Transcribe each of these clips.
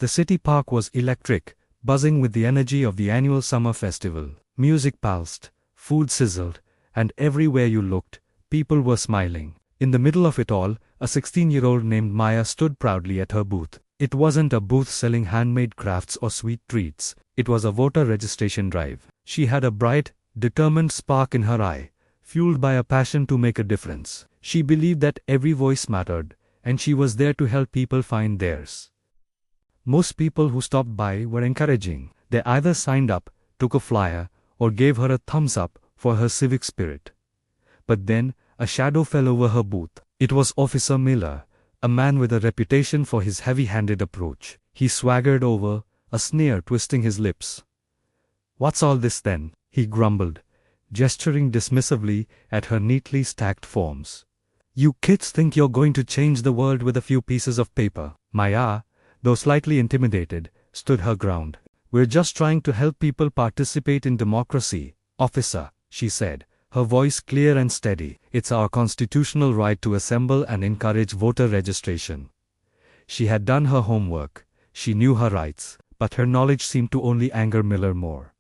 The city park was electric, buzzing with the energy of the annual summer festival. Music pulsed, food sizzled, and everywhere you looked, people were smiling. In the middle of it all, a 16-year-old named Maya stood proudly at her booth. It wasn't a booth selling handmade crafts or sweet treats. It was a voter registration drive. She had a bright, determined spark in her eye, fueled by a passion to make a difference. She believed that every voice mattered, and she was there to help people find theirs. Most people who stopped by were encouraging. They either signed up, took a flyer, or gave her a thumbs up for her civic spirit. But then, a shadow fell over her booth. It was Officer Miller, a man with a reputation for his heavy-handed approach. He swaggered over, a sneer twisting his lips. "What's all this then?" he grumbled, gesturing dismissively at her neatly stacked forms. "You kids think you're going to change the world with a few pieces of paper." Maya, though slightly intimidated, stood her ground. "We're just trying to help people participate in democracy, officer," she said, her voice clear and steady. "It's our constitutional right to assemble and encourage voter registration." She had done her homework. She knew her rights, but her knowledge seemed to only anger Miller more.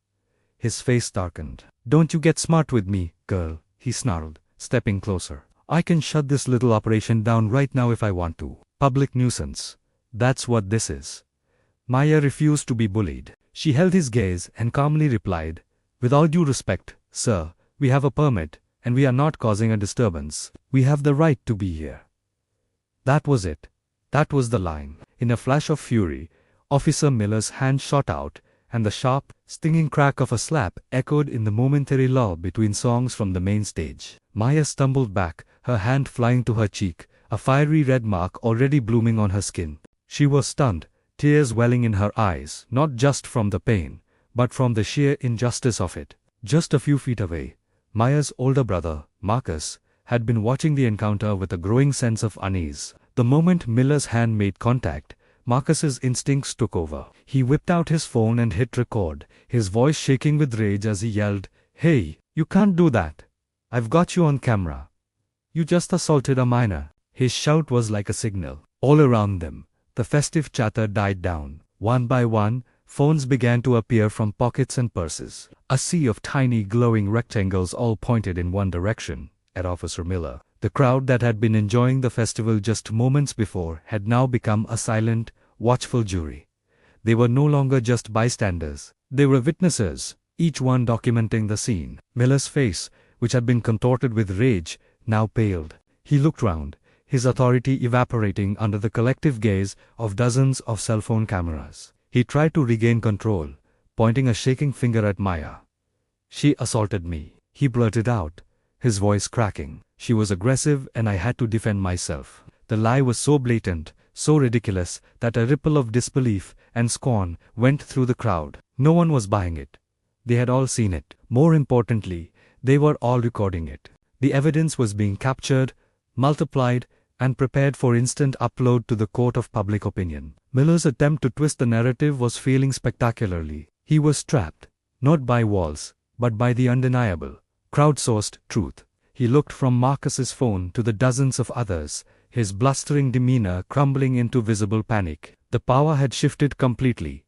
His face darkened. "Don't you get smart with me, girl," he snarled, stepping closer. "I can shut this little operation down right now if I want to. Public nuisance. That's what this is." Maya refused to be bullied. She held his gaze and calmly replied, "With all due respect, sir, we have a permit, and we are not causing a disturbance. We have the right to be here." That was it. That was the line. In a flash of fury, Officer Miller's hand shot out, and the sharp, stinging crack of a slap echoed in the momentary lull between songs from the main stage. Maya stumbled back, her hand flying to her cheek, a fiery red mark already blooming on her skin. She was stunned, tears welling in her eyes, not just from the pain, but from the sheer injustice of it. Just a few feet away, Maya's older brother, Marcus, had been watching the encounter with a growing sense of unease. The moment Miller's hand made contact, Marcus's instincts took over. He whipped out his phone and hit record, his voice shaking with rage as he yelled, "Hey, you can't do that. I've got you on camera. You just assaulted a minor." His shout was like a signal. All around them, the festive chatter died down. One by one, phones began to appear from pockets and purses. A sea of tiny glowing rectangles all pointed in one direction, at Officer Miller. The crowd that had been enjoying the festival just moments before had now become a silent, watchful jury. They were no longer just bystanders. They were witnesses, each one documenting the scene. Miller's face, which had been contorted with rage, now paled. He looked round, his authority evaporating under the collective gaze of dozens of cell phone cameras. He tried to regain control, pointing a shaking finger at Maya. "She assaulted me," he blurted out, his voice cracking. "She was aggressive and I had to defend myself." The lie was so blatant, so ridiculous, that a ripple of disbelief and scorn went through the crowd. No one was buying it. They had all seen it. More importantly, they were all recording it. The evidence was being captured, multiplied, and prepared for instant upload to the court of public opinion. Miller's attempt to twist the narrative was failing spectacularly. He was trapped, not by walls, but by the undeniable, crowdsourced truth. He looked from Marcus's phone to the dozens of others, his blustering demeanor crumbling into visible panic. The power had shifted completely.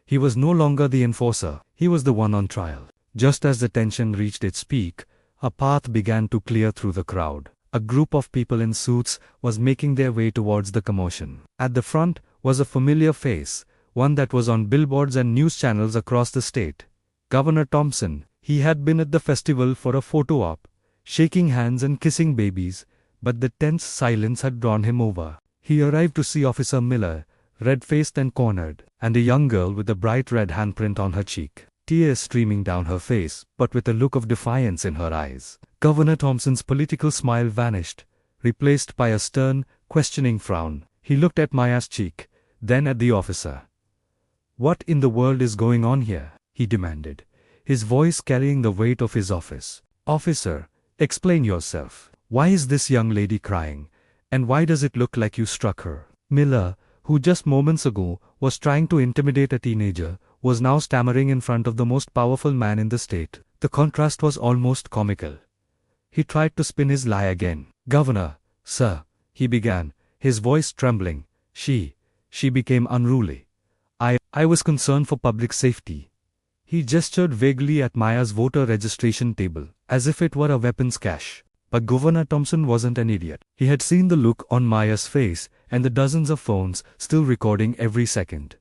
He was no longer the enforcer, he was the one on trial. Just as the tension reached its peak, a path began to clear through the crowd. A group of people in suits was making their way towards the commotion. At the front was a familiar face, one that was on billboards and news channels across the state. Governor Thompson. He had been at the festival for a photo op, shaking hands and kissing babies, but the tense silence had drawn him over. He arrived to see Officer Miller, red-faced and cornered, and a young girl with a bright red handprint on her cheek, tears streaming down her face, but with a look of defiance in her eyes. Governor Thompson's political smile vanished, replaced by a stern, questioning frown. He looked at Maya's cheek, then at the officer. "What in the world is going on here?" he demanded, his voice carrying the weight of his office. "Officer, explain yourself. Why is this young lady crying, and why does it look like you struck her?" Miller, who just moments ago was trying to intimidate a teenager, was now stammering in front of the most powerful man in the state. The contrast was almost comical. He tried to spin his lie again. "Governor, sir," he began, his voice trembling. She she became unruly. I was concerned for public safety. He gestured vaguely at Maya's voter registration table, as if it were a weapons cache. But Governor Thompson wasn't an idiot. He had seen the look on Maya's face and the dozens of phones still recording every second.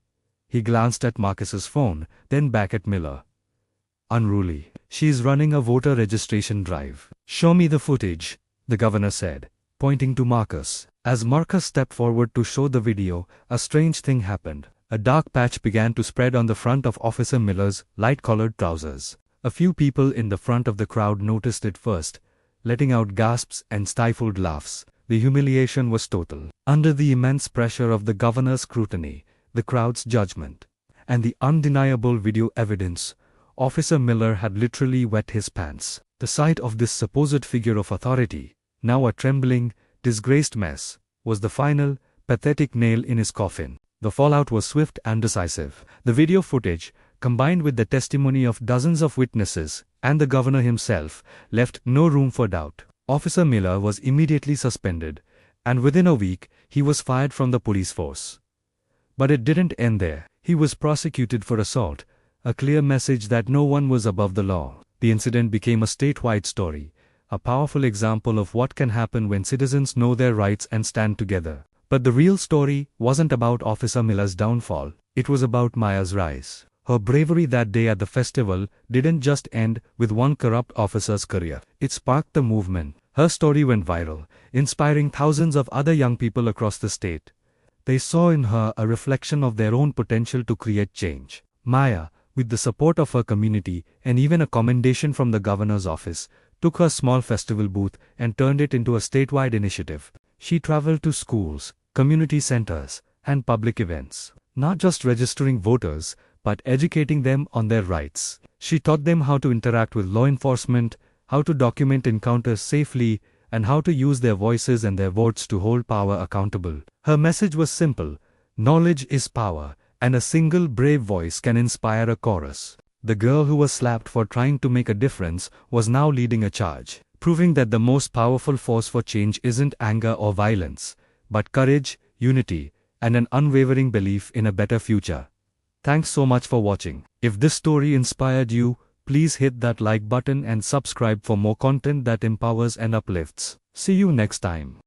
He glanced at Marcus's phone, then back at Miller. Unruly. She's running a voter registration drive. Show me the footage, the governor said, pointing to Marcus. As Marcus stepped forward to show the video, a strange thing happened. A dark patch began to spread on the front of Officer Miller's light-collared trousers. A few people in the front of the crowd noticed it first, letting out gasps and stifled laughs. The humiliation was total. Under the immense pressure of the governor's scrutiny, the crowd's judgment, and the undeniable video evidence, Officer Miller had literally wet his pants. The sight of this supposed figure of authority, now a trembling, disgraced mess, was the final, pathetic nail in his coffin. The fallout was swift and decisive. The video footage, combined with the testimony of dozens of witnesses and the governor himself, left no room for doubt. Officer Miller was immediately suspended, and within a week, he was fired from the police force. But it didn't end there. He was prosecuted for assault, a clear message that no one was above the law. The incident became a statewide story, a powerful example of what can happen when citizens know their rights and stand together. But the real story wasn't about Officer Miller's downfall, it was about Maya's rise. Her bravery that day at the festival didn't just end with one corrupt officer's career. It sparked the movement. Her story went viral, inspiring thousands of other young people across the state. They saw in her a reflection of their own potential to create change. Maya, with the support of her community and even a commendation from the governor's office, took her small festival booth and turned it into a statewide initiative. She traveled to schools, community centers, and public events, not just registering voters, but educating them on their rights. She taught them how to interact with law enforcement, how to document encounters safely, and how to use their voices and their votes to hold power accountable. Her message was simple: knowledge is power, and a single brave voice can inspire a chorus. The girl who was slapped for trying to make a difference was now leading a charge, proving that the most powerful force for change isn't anger or violence, but courage, unity, and an unwavering belief in a better future. Thanks so much for watching. If this story inspired you, please hit that like button and subscribe for more content that empowers and uplifts. See you next time.